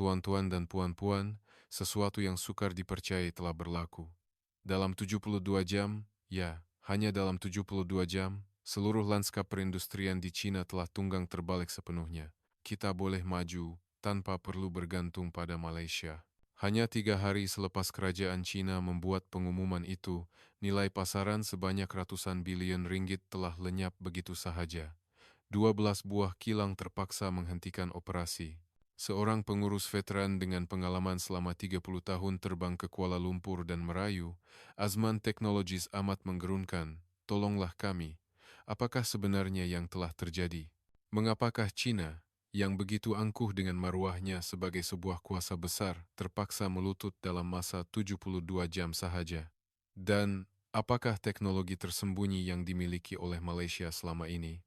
tuan-tuan dan puan-puan, sesuatu yang sukar dipercayai telah berlaku. Dalam 72 jam, ya, hanya dalam 72 jam, seluruh lanskap perindustrian di Cina telah tunggang terbalik sepenuhnya. Kita boleh maju tanpa perlu bergantung pada Malaysia. Hanya 3 hari selepas kerajaan Cina membuat pengumuman itu, nilai pasaran sebanyak ratusan bilion ringgit telah lenyap begitu sahaja. 12 buah kilang terpaksa menghentikan operasi. Seorang pengurus veteran dengan pengalaman selama 30 tahun terbang ke Kuala Lumpur dan merayu, Azman Technologies amat menggerunkan, tolonglah kami. Apakah sebenarnya yang telah terjadi? Mengapakah Cina, yang begitu angkuh dengan maruahnya sebagai sebuah kuasa besar, terpaksa melutut dalam masa 72 jam sahaja? Dan apakah teknologi tersembunyi yang dimiliki oleh Malaysia selama ini?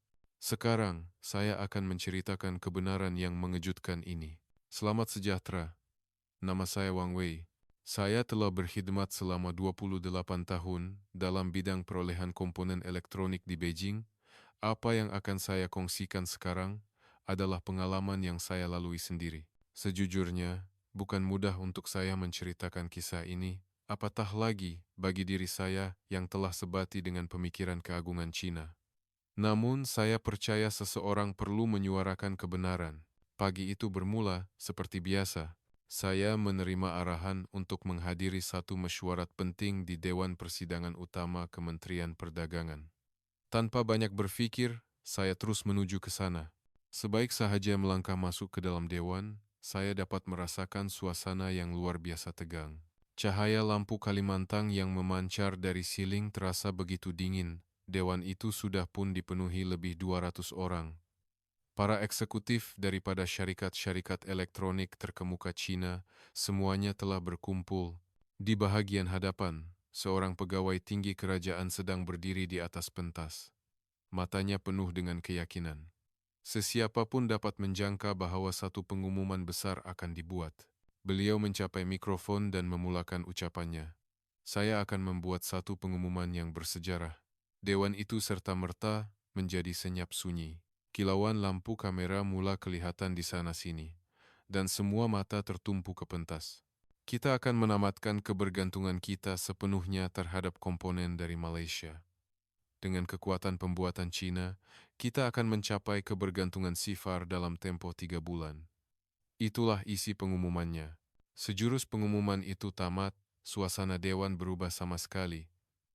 Sekarang, saya akan menceritakan kebenaran yang mengejutkan ini. Selamat sejahtera. Nama saya Wang Wei. Saya telah berkhidmat selama 28 tahun dalam bidang perolehan komponen elektronik di Beijing. Apa yang akan saya kongsikan sekarang adalah pengalaman yang saya lalui sendiri. Sejujurnya, bukan mudah untuk saya menceritakan kisah ini, apatah lagi bagi diri saya yang telah sebati dengan pemikiran keagungan Cina. Namun, saya percaya seseorang perlu menyuarakan kebenaran. Pagi itu bermula seperti biasa. Saya menerima arahan untuk menghadiri satu mesyuarat penting di Dewan Persidangan Utama Kementerian Perdagangan. Tanpa banyak berpikir, saya terus menuju ke sana. Sebaik sahaja melangkah masuk ke dalam dewan, saya dapat merasakan suasana yang luar biasa tegang. Cahaya lampu Kalimantan yang memancar dari siling terasa begitu dingin. Dewan itu sudah pun dipenuhi lebih 200 orang. Para eksekutif daripada syarikat-syarikat elektronik terkemuka Cina, semuanya telah berkumpul. Di bahagian hadapan, seorang pegawai tinggi kerajaan sedang berdiri di atas pentas. Matanya penuh dengan keyakinan. Sesiapapun dapat menjangka bahwa satu pengumuman besar akan dibuat. Beliau mencapai mikrofon dan memulakan ucapannya. Saya akan membuat satu pengumuman yang bersejarah. Dewan itu serta-merta menjadi senyap sunyi. Kilauan lampu kamera mula kelihatan di sana-sini, dan semua mata tertumpu ke pentas. Kita akan menamatkan kebergantungan kita sepenuhnya terhadap komponen dari Malaysia. Dengan kekuatan pembuatan Cina, kita akan mencapai kebergantungan sifar dalam tempo 3 bulan. Itulah isi pengumumannya. Sejurus pengumuman itu tamat, suasana dewan berubah sama sekali.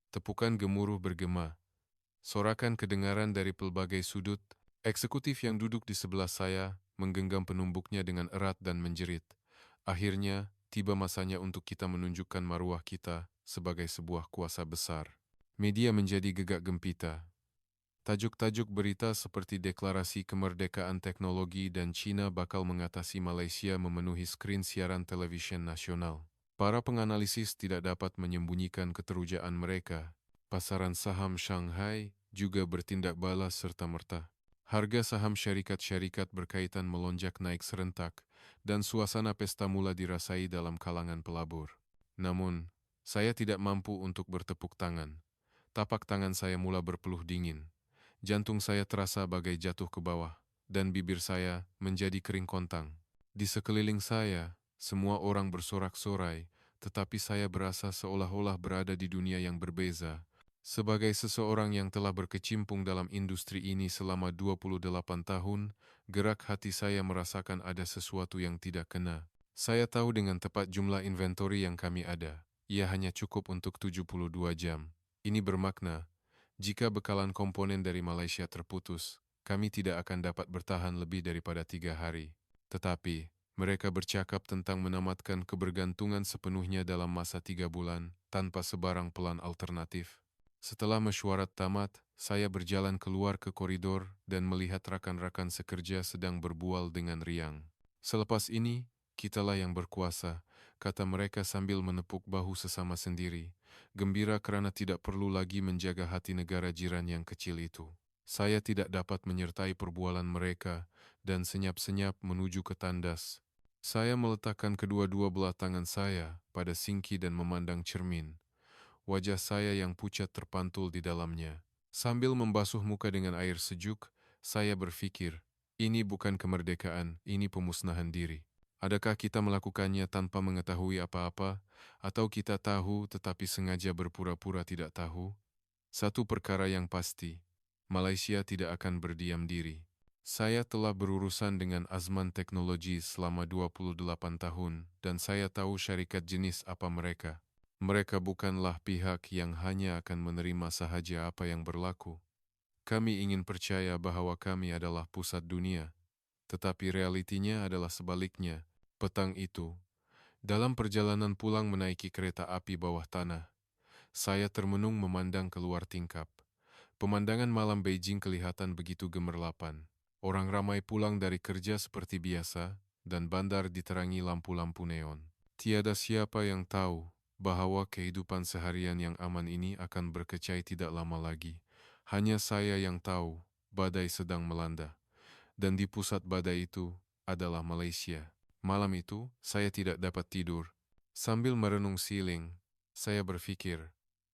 Tepukan gemuruh bergema. Sorakan kedengaran dari pelbagai sudut. Eksekutif yang duduk di sebelah saya menggenggam penumbuknya dengan erat dan menjerit. Akhirnya, tiba masanya untuk kita menunjukkan maruah kita sebagai sebuah kuasa besar. Media menjadi gegak gempita. Tajuk-tajuk berita seperti deklarasi kemerdekaan teknologi dan Cina bakal mengatasi Malaysia memenuhi skrin siaran televisyen nasional. Para penganalisis tidak dapat menyembunyikan keterujaan mereka. Pasaran saham Shanghai juga bertindak balas serta-merta. Harga saham syarikat-syarikat berkaitan melonjak naik serentak, dan suasana pesta mula dirasai dalam kalangan pelabur. Namun, saya tidak mampu untuk bertepuk tangan. Tapak tangan saya mula berpeluh dingin. Jantung saya terasa bagai jatuh ke bawah, dan bibir saya menjadi kering kontang. Di sekeliling saya, semua orang bersorak-sorai, tetapi saya berasa seolah-olah berada di dunia yang berbeza. Sebagai seseorang yang telah berkecimpung dalam industri ini selama 28 tahun, gerak hati saya merasakan ada sesuatu yang tidak kena. Saya tahu dengan tepat jumlah inventory yang kami ada. Ia hanya cukup untuk 72 jam. Ini bermakna, jika bekalan komponen dari Malaysia terputus, kami tidak akan dapat bertahan lebih daripada 3 hari. Tetapi, mereka bercakap tentang menamatkan kebergantungan sepenuhnya dalam masa 3 bulan, tanpa sebarang pelan alternatif. Setelah mesyuarat tamat, saya berjalan keluar ke koridor dan melihat rakan-rakan sekerja sedang berbual dengan riang. Selepas ini, kitalah yang berkuasa, kata mereka sambil menepuk bahu sesama sendiri, gembira kerana tidak perlu lagi menjaga hati negara jiran yang kecil itu. Saya tidak dapat menyertai perbualan mereka dan senyap-senyap menuju ke tandas. Saya meletakkan kedua-dua belah tangan saya pada singki dan memandang cermin. Wajah saya yang pucat terpantul di dalamnya. Sambil membasuh muka dengan air sejuk, saya berpikir, ini bukan kemerdekaan, ini pemusnahan diri. Adakah kita melakukannya tanpa mengetahui apa-apa, atau kita tahu tetapi sengaja berpura-pura tidak tahu? Satu perkara yang pasti, Malaysia tidak akan berdiam diri. Saya telah berurusan dengan Azman Teknologi selama 28 tahun dan saya tahu syarikat jenis apa mereka. Mereka bukanlah pihak yang hanya akan menerima sahaja apa yang berlaku. Kami ingin percaya bahwa kami adalah pusat dunia, tetapi realitinya adalah sebaliknya. Petang itu, dalam perjalanan pulang menaiki kereta api bawah tanah, saya termenung memandang keluar tingkap. Pemandangan malam Beijing kelihatan begitu gemerlapan. Orang ramai pulang dari kerja seperti biasa, dan bandar diterangi lampu-lampu neon. Tiada siapa yang tahu bahwa kehidupan seharian yang aman ini akan berkecai tidak lama lagi. Hanya saya yang tahu badai sedang melanda, dan di pusat badai itu adalah Malaysia. Malam itu, saya tidak dapat tidur. Sambil merenung siling, saya berpikir,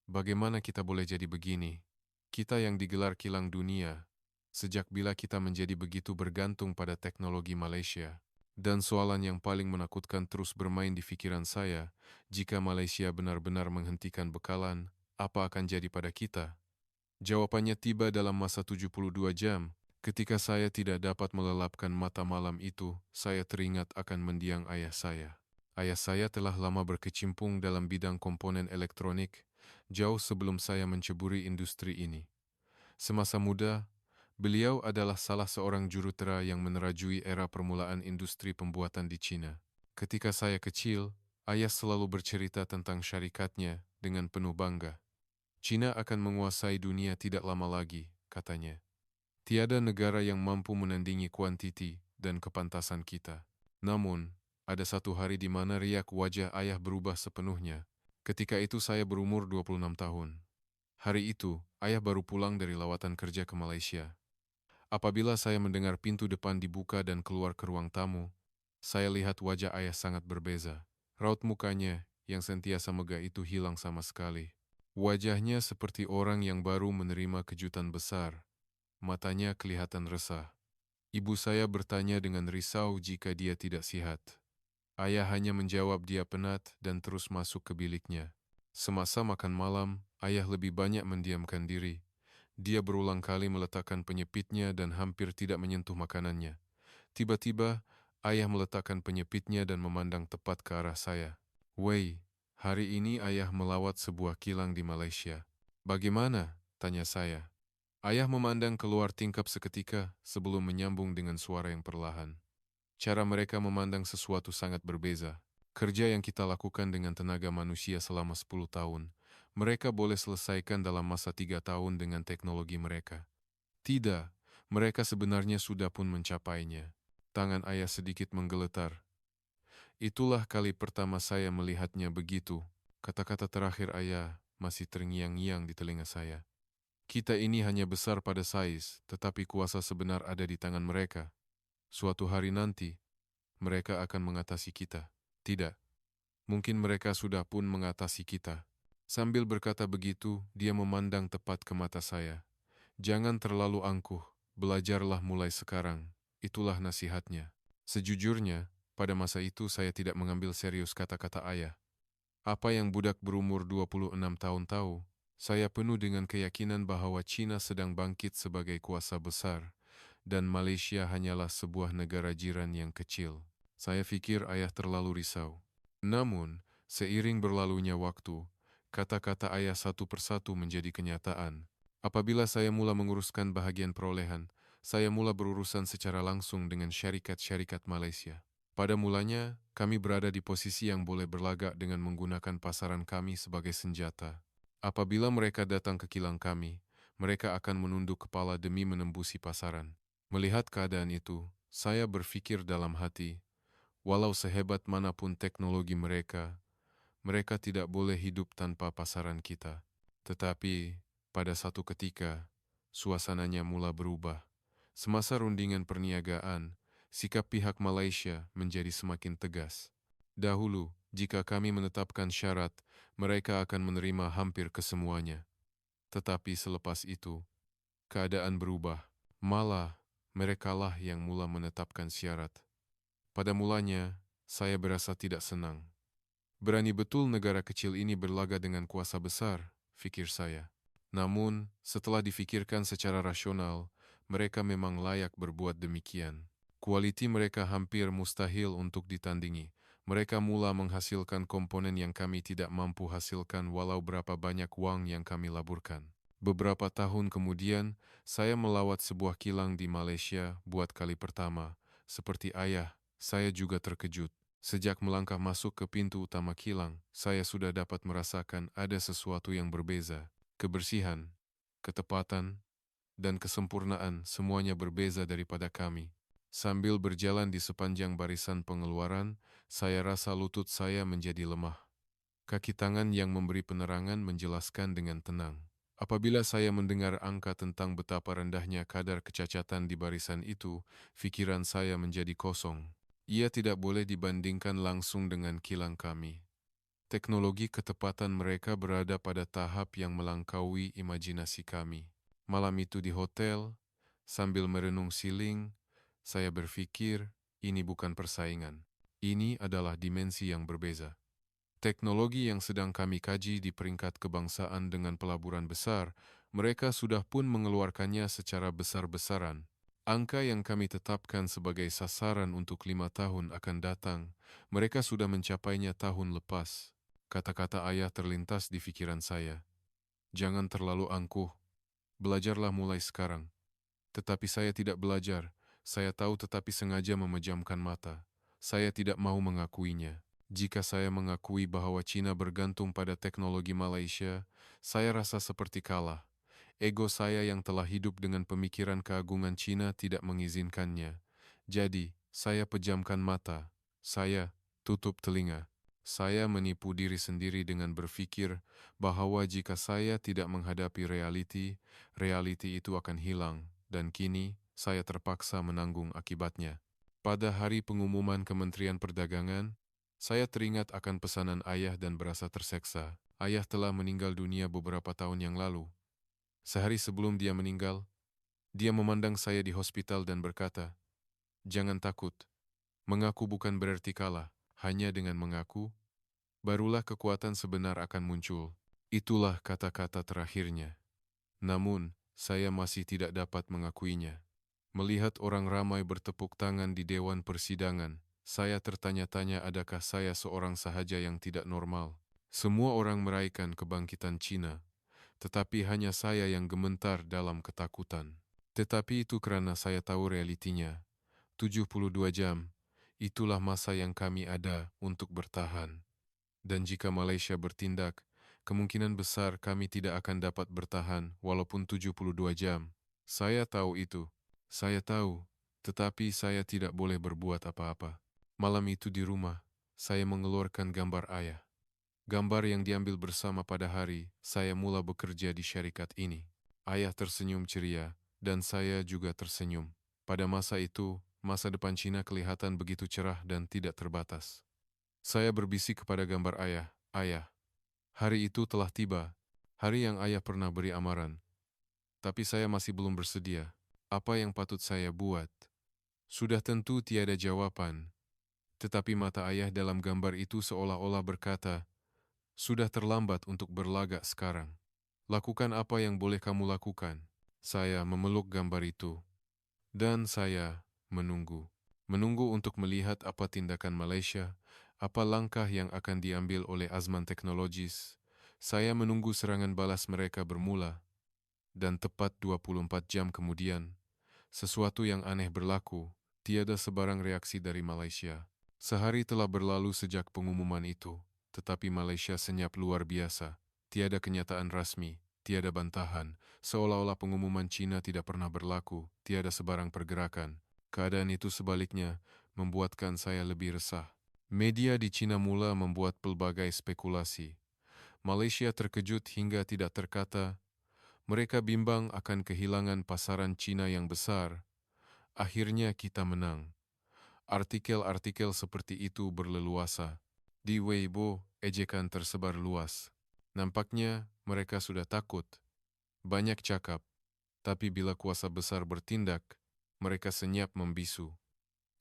bagaimana kita boleh jadi begini? Kita yang digelar kilang dunia, sejak bila kita menjadi begitu bergantung pada teknologi Malaysia? Dan soalan yang paling menakutkan terus bermain di pikiran saya, jika Malaysia benar-benar menghentikan bekalan, apa akan jadi pada kita? Jawabannya tiba dalam masa 72 jam. Ketika saya tidak dapat melelapkan mata malam itu, saya teringat akan mendiang ayah saya. Ayah saya telah lama berkecimpung dalam bidang komponen elektronik, jauh sebelum saya menceburi industri ini. Semasa muda, beliau adalah salah seorang jurutera yang menerajui era permulaan industri pembuatan di China. Ketika saya kecil, ayah selalu bercerita tentang syarikatnya dengan penuh bangga. China akan menguasai dunia tidak lama lagi, katanya. Tiada negara yang mampu menandingi kuantiti dan kepantasan kita. Namun, ada satu hari di mana riak wajah ayah berubah sepenuhnya. Ketika itu saya berumur 26 tahun. Hari itu, ayah baru pulang dari lawatan kerja ke Malaysia. Apabila saya mendengar pintu depan dibuka dan keluar ke ruang tamu, saya lihat wajah ayah sangat berbeza. Raut mukanya yang sentiasa megah itu hilang sama sekali. Wajahnya seperti orang yang baru menerima kejutan besar. Matanya kelihatan resah. Ibu saya bertanya dengan risau jika dia tidak sihat. Ayah hanya menjawab dia penat dan terus masuk ke biliknya. Semasa makan malam, ayah lebih banyak mendiamkan diri. Dia berulang kali meletakkan penyepitnya dan hampir tidak menyentuh makanannya. Tiba-tiba, ayah meletakkan penyepitnya dan memandang tepat ke arah saya. "Wei, hari ini ayah melawat sebuah kilang di Malaysia." "Bagaimana?" tanya saya. Ayah memandang keluar tingkap seketika sebelum menyambung dengan suara yang perlahan. Cara mereka memandang sesuatu sangat berbeza. Kerja yang kita lakukan dengan tenaga manusia selama 10 tahun, mereka boleh selesaikan dalam masa 3 tahun dengan teknologi mereka. Tidak, mereka sebenarnya sudah pun mencapainya. Tangan ayah sedikit menggeletar. Itulah kali pertama saya melihatnya begitu. Kata-kata terakhir ayah masih terngiang-ngiang di telinga saya. Kita ini hanya besar pada saiz, tetapi kuasa sebenar ada di tangan mereka. Suatu hari nanti, mereka akan mengatasi kita. Tidak, mungkin mereka sudah pun mengatasi kita. Sambil berkata begitu, dia memandang tepat ke mata saya. Jangan terlalu angkuh, belajarlah mulai sekarang. Itulah nasihatnya. Sejujurnya, pada masa itu saya tidak mengambil serius kata-kata ayah. Apa yang budak berumur 26 tahun tahu? Saya penuh dengan keyakinan bahwa China sedang bangkit sebagai kuasa besar, dan Malaysia hanyalah sebuah negara jiran yang kecil. Saya pikir ayah terlalu risau. Namun, seiring berlalunya waktu, kata-kata ayah satu persatu menjadi kenyataan. Apabila saya mula menguruskan bahagian perolehan, saya mula berurusan secara langsung dengan syarikat-syarikat Malaysia. Pada mulanya, kami berada di posisi yang boleh berlagak dengan menggunakan pasaran kami sebagai senjata. Apabila mereka datang ke kilang kami, mereka akan menunduk kepala demi menembusi pasaran. Melihat keadaan itu, saya berpikir dalam hati, walau sehebat manapun teknologi mereka, mereka tidak boleh hidup tanpa pasaran kita. Tetapi, pada satu ketika, suasananya mula berubah. Semasa rundingan perniagaan, sikap pihak Malaysia menjadi semakin tegas. Dahulu, jika kami menetapkan syarat, mereka akan menerima hampir kesemuanya. Tetapi selepas itu, keadaan berubah. Malah, merekalah yang mula menetapkan syarat. Pada mulanya, Saya berasa tidak senang. Berani betul negara kecil ini berlaga dengan kuasa besar, fikir saya. Namun, setelah difikirkan secara rasional, mereka memang layak berbuat demikian. Kualiti mereka hampir mustahil untuk ditandingi. Mereka mula menghasilkan komponen yang kami tidak mampu hasilkan walau berapa banyak uang yang kami laburkan. Beberapa tahun kemudian, saya melawat sebuah kilang di Malaysia buat kali pertama. Seperti ayah, saya juga terkejut. Sejak melangkah masuk ke pintu utama kilang, saya sudah dapat merasakan ada sesuatu yang berbeza. Kebersihan, ketepatan, dan kesempurnaan semuanya berbeza daripada kami. Sambil berjalan di sepanjang barisan pengeluaran, saya rasa lutut saya menjadi lemah. Kaki tangan yang memberi penerangan menjelaskan dengan tenang. Apabila saya mendengar angka tentang betapa rendahnya kadar kecacatan di barisan itu, pikiran saya menjadi kosong. Ia tidak boleh dibandingkan langsung dengan kilang kami. Teknologi ketepatan mereka berada pada tahap yang melampaui imajinasi kami. Malam itu di hotel, sambil merenung siling, saya berpikir ini bukan persaingan. Ini adalah dimensi yang berbeza. Teknologi yang sedang kami kaji di peringkat kebangsaan dengan pelaburan besar, mereka sudah pun mengeluarkannya secara besar-besaran. Angka yang kami tetapkan sebagai sasaran untuk 5 tahun akan datang, mereka sudah mencapainya tahun lepas. Kata-kata ayah terlintas di pikiran saya. Jangan terlalu angkuh, belajarlah mulai sekarang. Tetapi saya tidak belajar, saya tahu tetapi sengaja memejamkan mata. Saya tidak mau mengakuinya. Jika saya mengakui bahwa Cina bergantung pada teknologi Malaysia, saya rasa seperti kalah. Ego saya yang telah hidup dengan pemikiran keagungan Cina tidak mengizinkannya. Jadi, saya pejamkan mata. Saya tutup telinga. Saya menipu diri sendiri dengan berpikir bahwa jika saya tidak menghadapi realiti, realiti itu akan hilang, dan kini saya terpaksa menanggung akibatnya. Pada hari pengumuman Kementerian Perdagangan, saya teringat akan pesanan ayah dan berasa terseksa. Ayah telah meninggal dunia beberapa tahun yang lalu. Sehari sebelum dia meninggal, dia memandang saya di hospital dan berkata, "Jangan takut. Mengaku bukan berarti kalah. Hanya dengan mengaku, barulah kekuatan sebenar akan muncul." Itulah kata-kata terakhirnya. Namun, saya masih tidak dapat mengakuinya. Melihat orang ramai bertepuk tangan di dewan persidangan, saya tertanya-tanya adakah saya seorang sahaja yang tidak normal. Semua orang meraihkan kebangkitan Cina, tetapi hanya saya yang gemetar dalam ketakutan. Tetapi itu karena saya tahu realitinya. 72 jam, itulah masa yang kami ada untuk bertahan. Dan jika Malaysia bertindak, kemungkinan besar kami tidak akan dapat bertahan walaupun 72 jam. Saya tahu itu. Saya tahu, tetapi saya tidak boleh berbuat apa-apa. Malam itu di rumah, saya mengeluarkan gambar ayah. Gambar yang diambil bersama pada hari saya mula bekerja di syarikat ini. Ayah tersenyum ceria, dan saya juga tersenyum. Pada masa itu, masa depan Cina kelihatan begitu cerah dan tidak terbatas. Saya berbisik kepada gambar ayah, "Ayah, hari itu telah tiba, hari yang ayah pernah beri amaran. Tapi saya masih belum bersedia. Apa yang patut saya buat?" Sudah tentu tiada jawaban. Tetapi mata ayah dalam gambar itu seolah-olah berkata, "Sudah terlambat untuk berlagak sekarang. Lakukan apa yang boleh kamu lakukan." Saya memeluk gambar itu. Dan saya menunggu. Menunggu untuk melihat apa tindakan Malaysia, apa langkah yang akan diambil oleh Azman Teknologis. Saya menunggu serangan balas mereka bermula. Dan tepat 24 jam kemudian, sesuatu yang aneh berlaku. Tiada sebarang reaksi dari Malaysia. Sehari telah berlalu sejak pengumuman itu, tetapi Malaysia senyap luar biasa. Tiada kenyataan rasmi, tiada bantahan, seolah-olah pengumuman Cina tidak pernah berlaku, tiada sebarang pergerakan. Keadaan itu sebaliknya membuatkan saya lebih resah. Media di Cina mula membuat pelbagai spekulasi. Malaysia terkejut hingga tidak terkata. Mereka bimbang akan kehilangan pasaran Cina yang besar. Akhirnya kita menang. Artikel-artikel seperti itu berleluasa. Di Weibo, ejekan tersebar luas. Nampaknya mereka sudah takut. Banyak cakap. Tapi bila kuasa besar bertindak, mereka senyap membisu.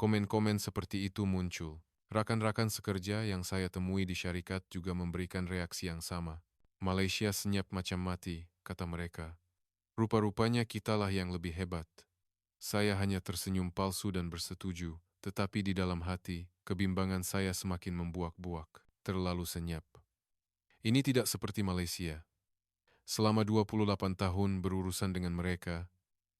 Komen-komen seperti itu muncul. Rakan-rakan sekerja yang saya temui di syarikat juga memberikan reaksi yang sama. Malaysia senyap macam mati, kata mereka. Rupa-rupanya kitalah yang lebih hebat. Saya hanya tersenyum palsu dan bersetuju, tetapi di dalam hati, kebimbangan saya semakin membuak-buak. Terlalu senyap. Ini tidak seperti Malaysia. Selama 28 tahun berurusan dengan mereka,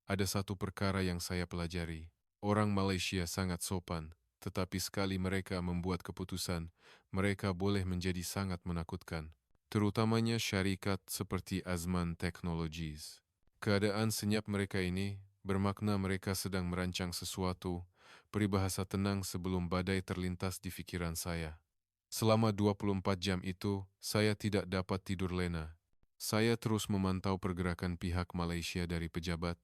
ada satu perkara yang saya pelajari. Orang Malaysia sangat sopan, tetapi sekali mereka membuat keputusan, mereka boleh menjadi sangat menakutkan. Terutamanya syarikat seperti Azman Technologies. Keadaan senyap mereka ini bermakna mereka sedang merancang sesuatu, peribahasa tenang sebelum badai terlintas di pikiran saya. Selama 24 jam itu, saya tidak dapat tidur lena. Saya terus memantau pergerakan pihak Malaysia dari pejabat,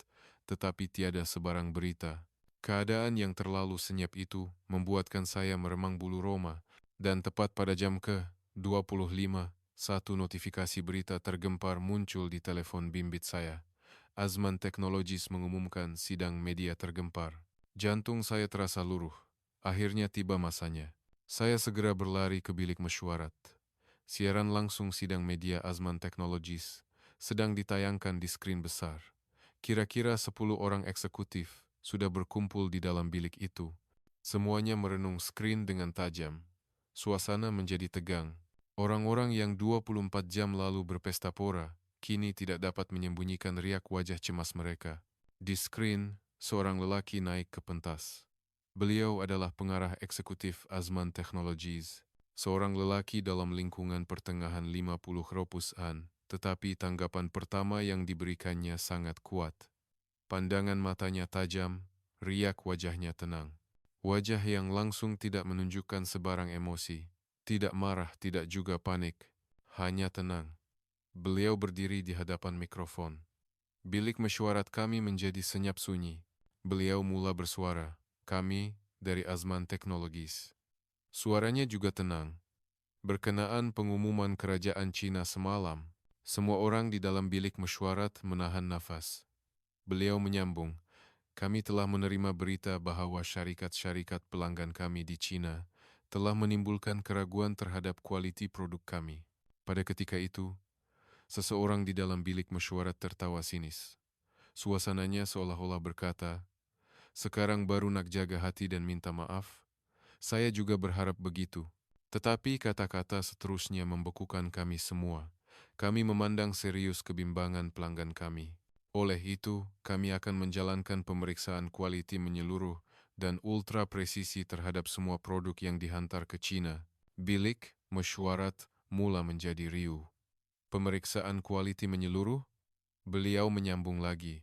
tetapi tiada sebarang berita. Keadaan yang terlalu senyap itu membuatkan saya meremang bulu roma, dan tepat pada jam ke-25, satu notifikasi berita tergempar muncul di telepon bimbit saya. Azman Technologies mengumumkan sidang media tergempar. Jantung saya terasa luruh. Akhirnya tiba masanya. Saya segera berlari ke bilik mesyuarat. Siaran langsung sidang media Azman Technologies sedang ditayangkan di skrin besar. Kira-kira 10 orang eksekutif sudah berkumpul di dalam bilik itu. Semuanya merenung skrin dengan tajam. Suasana menjadi tegang. Orang-orang yang 24 jam lalu berpesta pora, kini tidak dapat menyembunyikan riak wajah cemas mereka. Di skrin, seorang lelaki naik ke pentas. Beliau adalah pengarah eksekutif Azman Technologies, seorang lelaki dalam lingkungan pertengahan 50 perusahaan, tetapi tanggapan pertama yang diberikannya sangat kuat. Pandangan matanya tajam, riak wajahnya tenang. Wajah yang langsung tidak menunjukkan sebarang emosi, tidak marah, tidak juga panik, hanya tenang. Beliau berdiri di hadapan mikrofon. Bilik mesyuarat kami menjadi senyap sunyi. Beliau mula bersuara. Kami dari Azman Technologies. Suaranya juga tenang. Berkenaan pengumuman kerajaan Cina semalam, semua orang di dalam bilik mesyuarat menahan nafas. Beliau menyambung, kami telah menerima berita bahawa syarikat-syarikat pelanggan kami di Cina telah menimbulkan keraguan terhadap kualiti produk kami. Pada ketika itu, seseorang di dalam bilik mesyuarat tertawa sinis. Suasananya seolah-olah berkata, sekarang baru nak jaga hati dan minta maaf. Saya juga berharap begitu. Tetapi kata-kata seterusnya membekukan kami semua. Kami memandang serius kebimbangan pelanggan kami. Oleh itu, kami akan menjalankan pemeriksaan kualiti menyeluruh dan ultra presisi terhadap semua produk yang dihantar ke Cina. Bilik mesyuarat mula menjadi riuh. Pemeriksaan kualiti menyeluruh? Beliau menyambung lagi.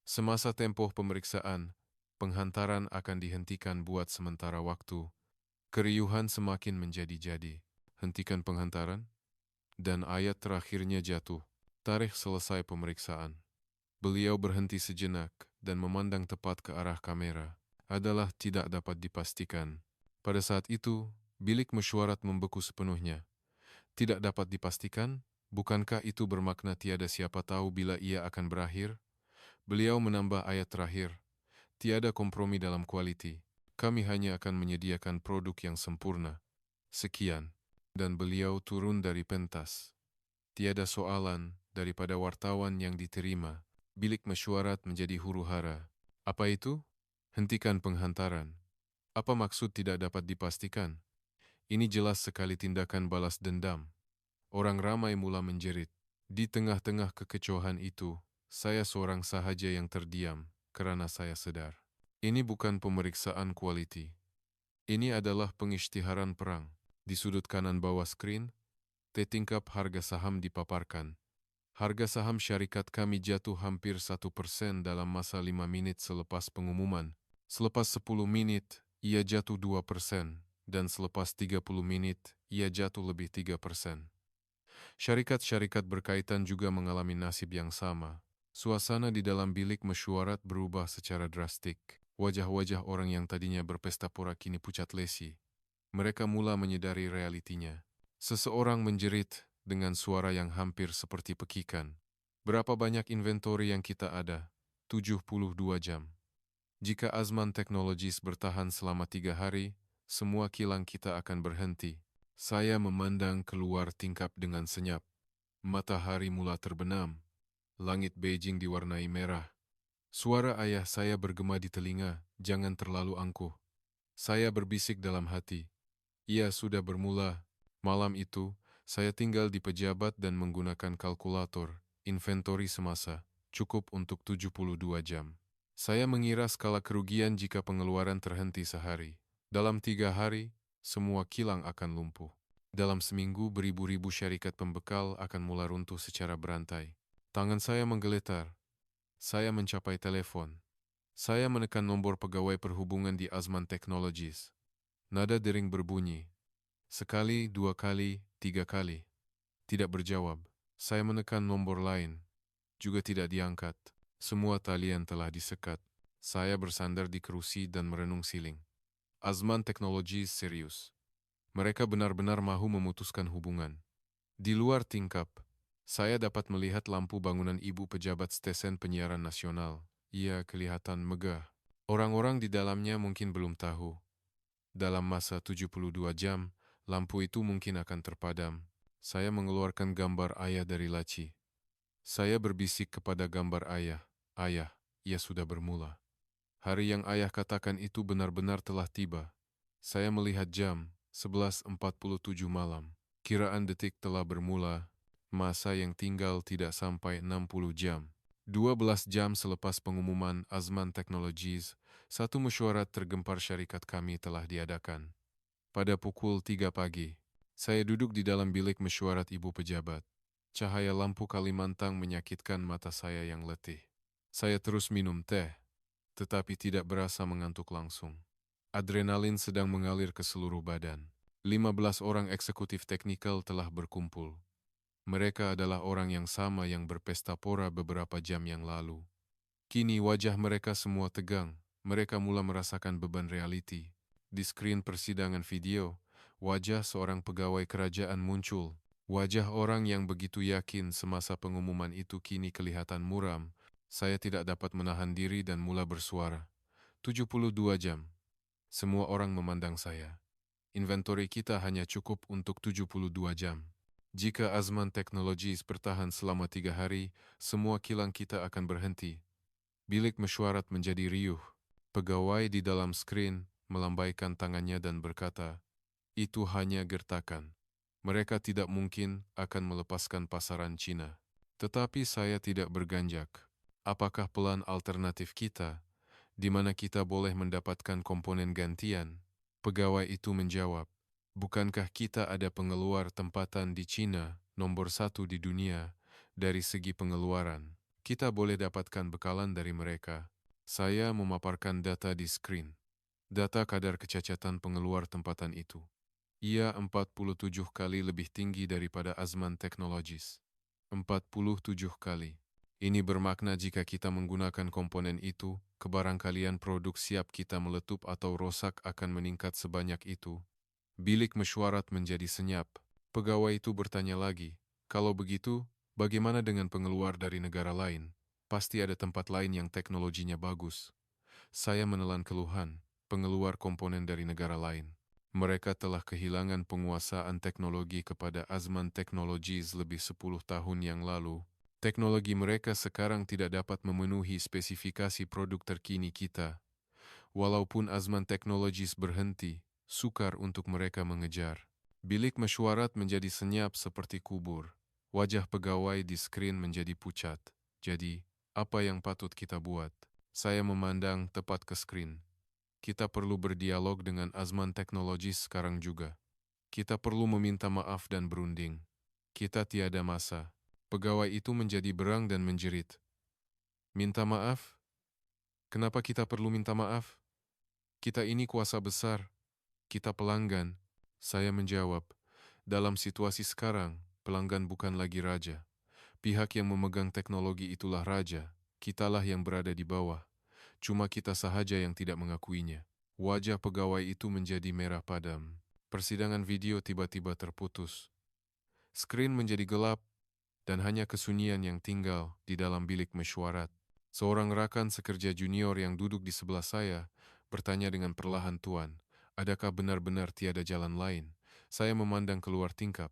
Semasa tempoh pemeriksaan, penghantaran akan dihentikan buat sementara waktu. Keriuhan semakin menjadi-jadi. Hentikan penghantaran? Dan ayat terakhirnya jatuh. Tarikh selesai pemeriksaan. Beliau berhenti sejenak dan memandang tepat ke arah kamera. Adalah tidak dapat dipastikan. Pada saat itu, bilik mesyuarat membeku sepenuhnya. Tidak dapat dipastikan? Bukankah itu bermakna tiada siapa tahu bila ia akan berakhir? Beliau menambah ayat terakhir. Tiada kompromi dalam kualiti. Kami hanya akan menyediakan produk yang sempurna. Sekian. Dan beliau turun dari pentas. Tiada soalan daripada wartawan yang diterima. Bilik mesyuarat menjadi huru-hara. Apa itu? Hentikan penghantaran. Apa maksud tidak dapat dipastikan? Ini jelas sekali tindakan balas dendam. Orang ramai mula menjerit. Di tengah-tengah kekecohan itu, saya seorang sahaja yang terdiam kerana saya sedar. Ini bukan pemeriksaan kualiti. Ini adalah pengisytiharan perang. Di sudut kanan bawah skrin, T-tingkap harga saham dipaparkan. Harga saham syarikat kami jatuh hampir 1% dalam masa 5 menit selepas pengumuman. Selepas 10 menit, ia jatuh 2%, dan selepas 30 menit, ia jatuh lebih 3%. Syarikat-syarikat berkaitan juga mengalami nasib yang sama. Suasana di dalam bilik mesyuarat berubah secara drastik. Wajah-wajah orang yang tadinya berpesta pora kini pucat lesi. Mereka mula menyadari realitinya. Seseorang menjerit dengan suara yang hampir seperti pekikan. Berapa banyak inventori yang kita ada? 72 jam. Jika Azman Technologies bertahan selama 3 hari, semua kilang kita akan berhenti. Saya memandang keluar tingkap dengan senyap. Matahari mula terbenam. Langit Beijing diwarnai merah. Suara ayah saya bergema di telinga, jangan terlalu angkuh. Saya berbisik dalam hati. Ia sudah bermula. Malam itu, saya tinggal di pejabat dan menggunakan kalkulator, inventori semasa, cukup untuk 72 jam. Saya mengira skala kerugian jika pengeluaran terhenti sehari. Dalam 3 hari, semua kilang akan lumpuh. Dalam seminggu, beribu-ribu syarikat pembekal akan mulai runtuh secara berantai. Tangan saya menggeletar. Saya mencapai telepon. Saya menekan nomor pegawai perhubungan di Azman Technologies. Nada dering berbunyi. Sekali, 2 kali, 3 kali. Tidak berjawab. Saya menekan nomor lain. Juga tidak diangkat. Semua talian telah disekat. Saya bersandar di kerusi dan merenung siling. Azman Technologies serius. Mereka benar-benar mahu memutuskan hubungan. Di luar tingkap, saya dapat melihat lampu bangunan ibu pejabat stesen penyiaran nasional. Ia kelihatan megah. Orang-orang di dalamnya mungkin belum tahu. Dalam masa 72 jam, lampu itu mungkin akan terpadam. Saya mengeluarkan gambar ayah dari laci. Saya berbisik kepada gambar ayah. Ayah, ia sudah bermula. Hari yang ayah katakan itu benar-benar telah tiba. Saya melihat jam, 11.47 malam. Kiraan detik telah bermula. Masa yang tinggal tidak sampai 60 jam. 12 jam selepas pengumuman Azman Technologies, satu mesyuarat tergempar syarikat kami telah diadakan. Pada pukul 3 pagi, saya duduk di dalam bilik mesyuarat ibu pejabat. Cahaya lampu Kalimantan menyakitkan mata saya yang letih. Saya terus minum teh, tetapi tidak berasa mengantuk langsung. Adrenalin sedang mengalir ke seluruh badan. 15 orang eksekutif teknikal telah berkumpul. Mereka adalah orang yang sama yang berpesta pora beberapa jam yang lalu. Kini wajah mereka semua tegang. Mereka mula merasakan beban realiti. Di skrin persidangan video, wajah seorang pegawai kerajaan muncul. Wajah orang yang begitu yakin semasa pengumuman itu kini kelihatan muram. Saya tidak dapat menahan diri dan mula bersuara. 72 jam. Semua orang memandang saya. Inventori kita hanya cukup untuk 72 jam. Jika Azman Technologies bertahan selama 3 hari, semua kilang kita akan berhenti. Bilik mesyuarat menjadi riuh. Pegawai di dalam skrin melambaikan tangannya dan berkata, itu hanya gertakan. Mereka tidak mungkin akan melepaskan pasaran Cina. Tetapi saya tidak berganjak. Apakah pelan alternatif kita, di mana kita boleh mendapatkan komponen gantian? Pegawai itu menjawab, bukankah kita ada pengeluar tempatan di Cina, nomor 1 di dunia, dari segi pengeluaran? Kita boleh dapatkan bekalan dari mereka. Saya memaparkan data di skrin. Data kadar kecacatan pengeluar tempatan itu. Ia 47 kali lebih tinggi daripada Azman Technologies. 47 kali. Ini bermakna jika kita menggunakan komponen itu, kebarangkalian produk siap kita meletup atau rosak akan meningkat sebanyak itu. Bilik mesyuarat menjadi senyap. Pegawai itu bertanya lagi, kalau begitu, bagaimana dengan pengeluar dari negara lain? Pasti ada tempat lain yang teknologinya bagus. Saya menelan keluhan, pengeluar komponen dari negara lain. Mereka telah kehilangan penguasaan teknologi kepada Azman Technologies lebih 10 tahun yang lalu. Teknologi mereka sekarang tidak dapat memenuhi spesifikasi produk terkini kita. Walaupun Azman Technologies berhenti, sukar untuk mereka mengejar. Bilik mesyuarat menjadi senyap seperti kubur. Wajah pegawai di skrin menjadi pucat. Jadi, apa yang patut kita buat? Saya memandang tepat ke skrin. Kita perlu berdialog dengan Azman Technologies sekarang juga. Kita perlu meminta maaf dan berunding. Kita tiada masa. Pegawai itu menjadi berang dan menjerit. Minta maaf? Kenapa kita perlu minta maaf? Kita ini kuasa besar. Kita pelanggan. Saya menjawab, dalam situasi sekarang, pelanggan bukan lagi raja. Pihak yang memegang teknologi itulah raja. Kitalah yang berada di bawah. Cuma kita sahaja yang tidak mengakuinya. Wajah pegawai itu menjadi merah padam. Persidangan video tiba-tiba terputus. Skrin menjadi gelap, dan hanya kesunyian yang tinggal di dalam bilik mesyuarat. Seorang rakan sekerja junior yang duduk di sebelah saya bertanya dengan perlahan, Tuan, Adakah benar-benar tiada jalan lain? Saya memandang keluar tingkap.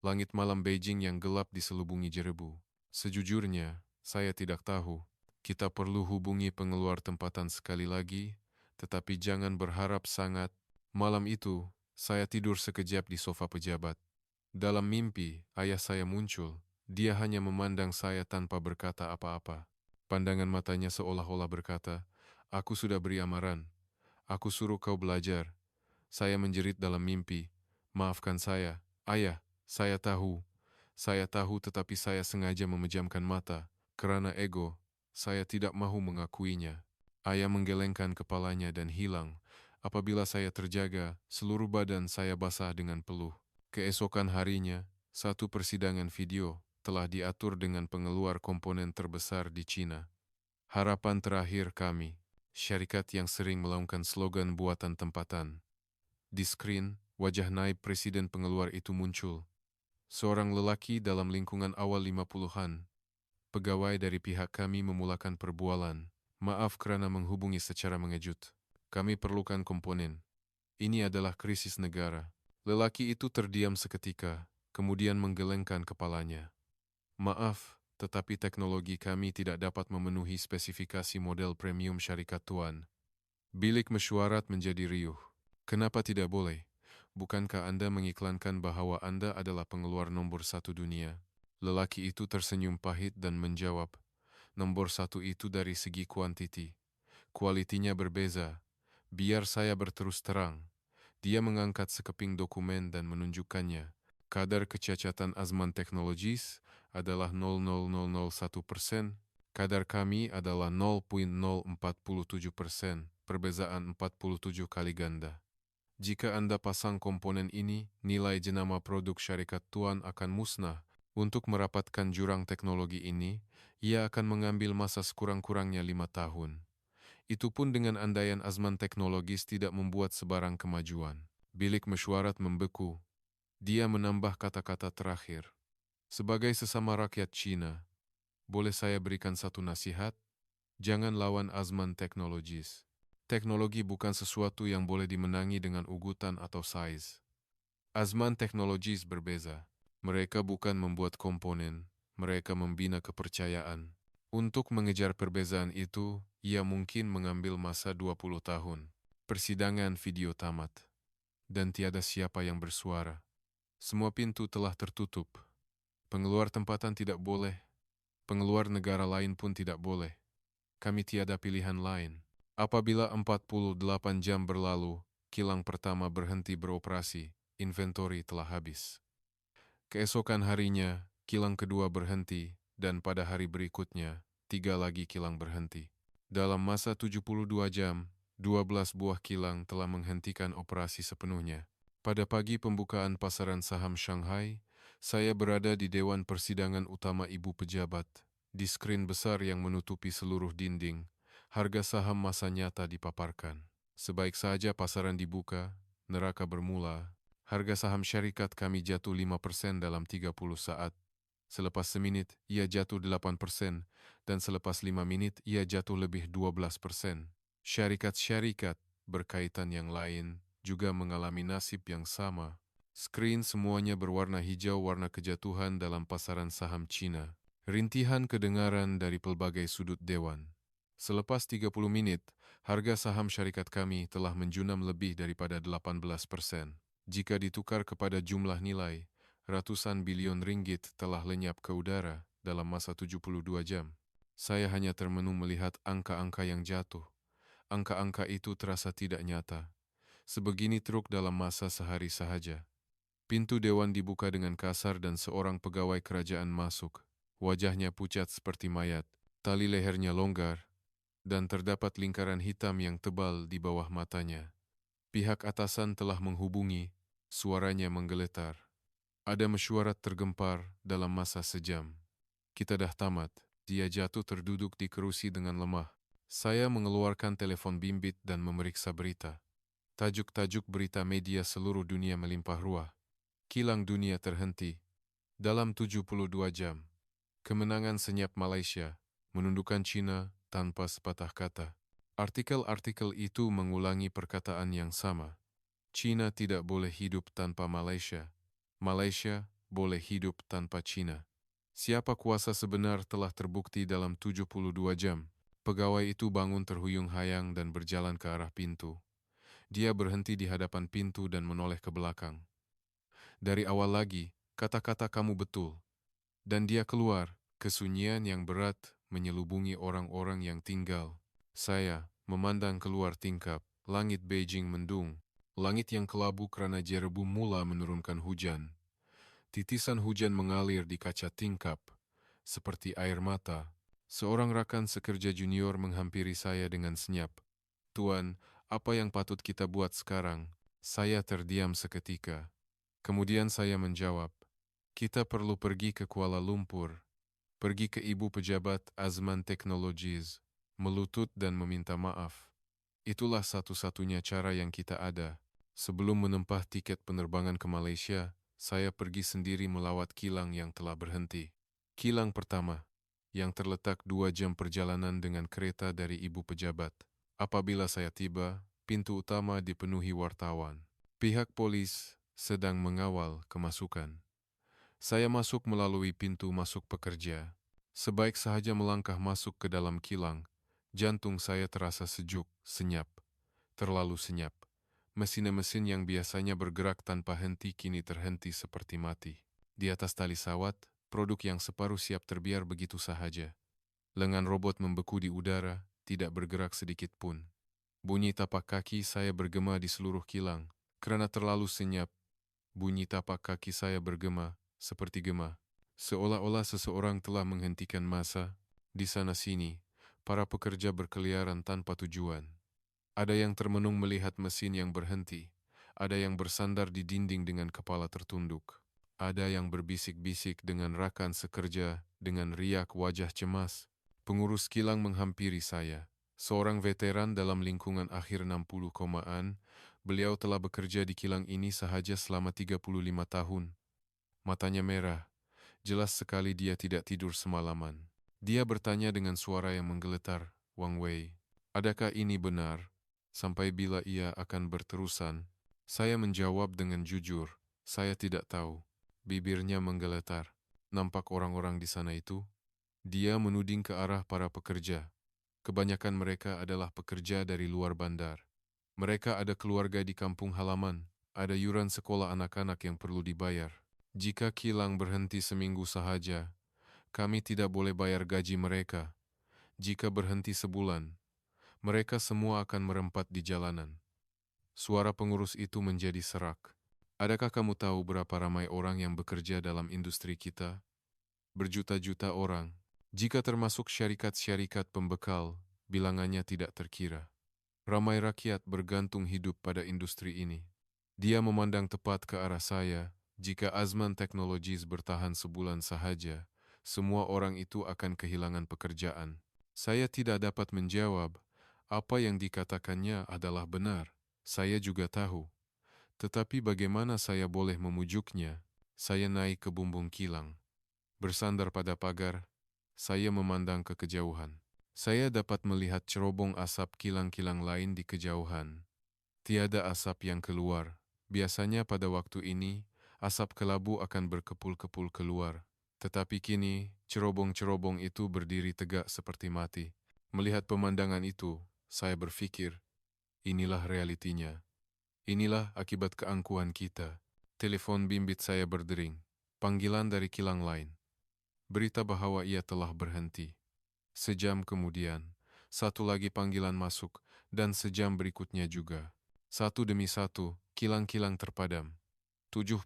Langit malam Beijing yang gelap diselubungi jerebu. Sejujurnya, saya tidak tahu. Kita perlu hubungi pengeluar tempatan sekali lagi, tetapi jangan berharap sangat. Malam itu, saya tidur sekejap di sofa pejabat. Dalam mimpi, ayah saya muncul. Dia hanya memandang saya tanpa berkata apa-apa. Pandangan matanya seolah-olah berkata, "Aku sudah beri amaran. Aku suruh kau belajar." Saya menjerit dalam mimpi, "Maafkan saya, ayah, saya tahu. Saya tahu tetapi saya sengaja memejamkan mata. Kerana ego, saya tidak mahu mengakuinya." Ayah menggelengkan kepalanya dan hilang. Apabila saya terjaga, seluruh badan saya basah dengan peluh. Keesokan harinya, satu persidangan video telah diatur dengan pengeluar komponen terbesar di China. Harapan terakhir kami, syarikat yang sering melaungkan slogan buatan tempatan. Di skrin, wajah naib presiden pengeluar itu muncul. Seorang lelaki dalam lingkungan awal 50-an. Pegawai dari pihak kami memulakan perbualan. "Maaf kerana menghubungi secara mengejut. Kami perlukan komponen. Ini adalah krisis negara." Lelaki itu terdiam seketika, kemudian menggelengkan kepalanya. "Maaf, tetapi teknologi kami tidak dapat memenuhi spesifikasi model premium syarikat Tuan." Bilik mesyuarat menjadi riuh. "Kenapa tidak boleh? Bukankah Anda mengiklankan bahwa Anda adalah pengeluar nombor satu dunia?" Lelaki itu tersenyum pahit dan menjawab, "Nomor satu itu dari segi kuantiti. Kualitinya berbeza. Biar saya berterus terang." Dia mengangkat sekeping dokumen dan menunjukkannya. Kadar kecacatan Azman Technologies adalah 0,0001%. Kadar kami adalah 0,047%, perbezaan 47 kali ganda. Jika Anda pasang komponen ini, nilai jenama produk syarikat Tuan akan musnah. Untuk merapatkan jurang teknologi ini, ia akan mengambil masa sekurang-kurangnya 5 tahun. Itu pun dengan andaian Azman Teknologis tidak membuat sebarang kemajuan. Bilik mesyuarat membeku. Dia menambah kata-kata terakhir. "Sebagai sesama rakyat Cina, boleh saya berikan satu nasihat? Jangan lawan Azman Teknologis. Teknologi bukan sesuatu yang boleh dimenangi dengan ugutan atau saiz. Azman Teknologis berbeza. Mereka bukan membuat komponen, mereka membina kepercayaan. Untuk mengejar perbezaan itu, ia mungkin mengambil masa 20 tahun." Persidangan video tamat. Dan tiada siapa yang bersuara. Semua pintu telah tertutup. Pengeluar tempatan tidak boleh. Pengeluar negara lain pun tidak boleh. Kami tiada pilihan lain. Apabila 48 jam berlalu, kilang pertama berhenti beroperasi, inventori telah habis. Keesokan harinya, kilang kedua berhenti, dan pada hari berikutnya, 3 lagi kilang berhenti. Dalam masa 72 jam, 12 buah kilang telah menghentikan operasi sepenuhnya. Pada pagi pembukaan pasaran saham Shanghai, saya berada di Dewan Persidangan Utama Ibu Pejabat. Di skrin besar yang menutupi seluruh dinding, harga saham masa nyata dipaparkan. Sebaik saja pasaran dibuka, neraka bermula. Harga saham syarikat kami jatuh 5% dalam 30 saat. Selepas seminit, ia jatuh 8%, dan selepas 5 menit, ia jatuh lebih 12%. Syarikat-syarikat berkaitan yang lain juga mengalami nasib yang sama. Skrin semuanya berwarna hijau warna kejatuhan dalam pasaran saham Cina. Rintihan kedengaran dari pelbagai sudut dewan. Selepas 30 menit, harga saham syarikat kami telah menjunam lebih daripada 18%. Jika ditukar kepada jumlah nilai, ratusan bilion ringgit telah lenyap ke udara dalam masa 72 jam. Saya hanya termenung melihat angka-angka yang jatuh. Angka-angka itu terasa tidak nyata. Sebegini truk dalam masa sehari sahaja. Pintu dewan dibuka dengan kasar dan seorang pegawai kerajaan masuk. Wajahnya pucat seperti mayat, tali lehernya longgar, dan terdapat lingkaran hitam yang tebal di bawah matanya. Pihak atasan telah menghubungi, suaranya menggeletar. Ada mesyuarat tergempar dalam masa sejam. "Kita dah tamat." Dia jatuh terduduk di kerusi dengan lemah. Saya mengeluarkan telepon bimbit dan memeriksa berita. Tajuk-tajuk berita media seluruh dunia melimpah ruah. Kilang dunia terhenti. Dalam 72 jam. Kemenangan senyap Malaysia, menundukkan China tanpa sepatah kata. Artikel-artikel itu mengulangi perkataan yang sama. China tidak boleh hidup tanpa Malaysia. Malaysia boleh hidup tanpa China. Siapa kuasa sebenar telah terbukti dalam 72 jam. Pegawai itu bangun terhuyung-hayang dan berjalan ke arah pintu. Dia berhenti di hadapan pintu dan menoleh ke belakang. Dari awal lagi, kata-kata kamu betul. Dan dia keluar, kesunyian yang berat menyelubungi orang-orang yang tinggal. Saya memandang keluar tingkap, langit Beijing mendung. Langit yang kelabu karena jerebu mula menurunkan hujan. Titisan hujan mengalir di kaca tingkap, seperti air mata. Seorang rakan sekerja junior menghampiri saya dengan senyap. Tuan, apa yang patut kita buat sekarang? Saya terdiam seketika. Kemudian saya menjawab, kita perlu pergi ke Kuala Lumpur, pergi ke ibu pejabat Azman Technologies, melutut dan meminta maaf. Itulah satu-satunya cara yang kita ada. Sebelum menempah tiket penerbangan ke Malaysia, saya pergi sendiri melawat kilang yang telah berhenti. Kilang pertama, yang terletak 2 jam perjalanan dengan kereta dari ibu pejabat. Apabila saya tiba, pintu utama dipenuhi wartawan. Pihak polis sedang mengawal kemasukan. Saya masuk melalui pintu masuk pekerja. Sebaik sahaja melangkah masuk ke dalam kilang, jantung saya terasa sejuk, senyap. Terlalu senyap. Mesin-mesin yang biasanya bergerak tanpa henti kini terhenti seperti mati. Di atas tali sawat, produk yang separuh siap terbiar begitu sahaja. Lengan robot membeku di udara, tidak bergerak sedikit pun. Bunyi tapak kaki saya bergema di seluruh kilang. Karena terlalu senyap, bunyi tapak kaki saya bergema, seperti gema. Seolah-olah seseorang telah menghentikan masa. Di sana-sini, para pekerja berkeliaran tanpa tujuan. Ada yang termenung melihat mesin yang berhenti. Ada yang bersandar di dinding dengan kepala tertunduk. Ada yang berbisik-bisik dengan rakan sekerja dengan riak wajah cemas. Pengurus kilang menghampiri saya. Seorang veteran dalam lingkungan akhir 60-an, beliau telah bekerja di kilang ini sahaja selama 35 tahun. Matanya merah. Jelas sekali dia tidak tidur semalaman. Dia bertanya dengan suara yang menggeletar, Wang Wei, adakah ini benar? Sampai bila ia akan berterusan? Saya menjawab dengan jujur, saya tidak tahu. Bibirnya menggeletar. Nampak orang-orang di sana itu? Dia menuding ke arah para pekerja. Kebanyakan mereka adalah pekerja dari luar bandar. Mereka ada keluarga di kampung halaman, ada yuran sekolah anak-anak yang perlu dibayar. Jika kilang berhenti seminggu sahaja, kami tidak boleh bayar gaji mereka. Jika berhenti sebulan, mereka semua akan merempat di jalanan. Suara pengurus itu menjadi serak. Adakah kamu tahu berapa ramai orang yang bekerja dalam industri kita? Berjuta-juta orang. Jika termasuk syarikat-syarikat pembekal, bilangannya tidak terkira. Ramai rakyat bergantung hidup pada industri ini. Dia memandang tepat ke arah saya. Jika Azman Technologies bertahan sebulan sahaja, semua orang itu akan kehilangan pekerjaan. Saya tidak dapat menjawab. Apa yang dikatakannya adalah benar. Saya juga tahu. Tetapi bagaimana saya boleh memujuknya? Saya naik ke bumbung kilang. Bersandar pada pagar, saya memandang ke kejauhan. Saya dapat melihat cerobong asap kilang-kilang lain di kejauhan. Tiada asap yang keluar. Biasanya pada waktu ini, asap kelabu akan berkepul-kepul keluar. Tetapi kini, cerobong-cerobong itu berdiri tegak seperti mati. Melihat pemandangan itu, saya berpikir, inilah realitinya. Inilah akibat keangkuhan kita. Telepon bimbit saya berdering. Panggilan dari kilang lain. Berita bahwa ia telah berhenti. Sejam kemudian, satu lagi panggilan masuk, dan sejam berikutnya juga. Satu demi satu, kilang-kilang terpadam. 72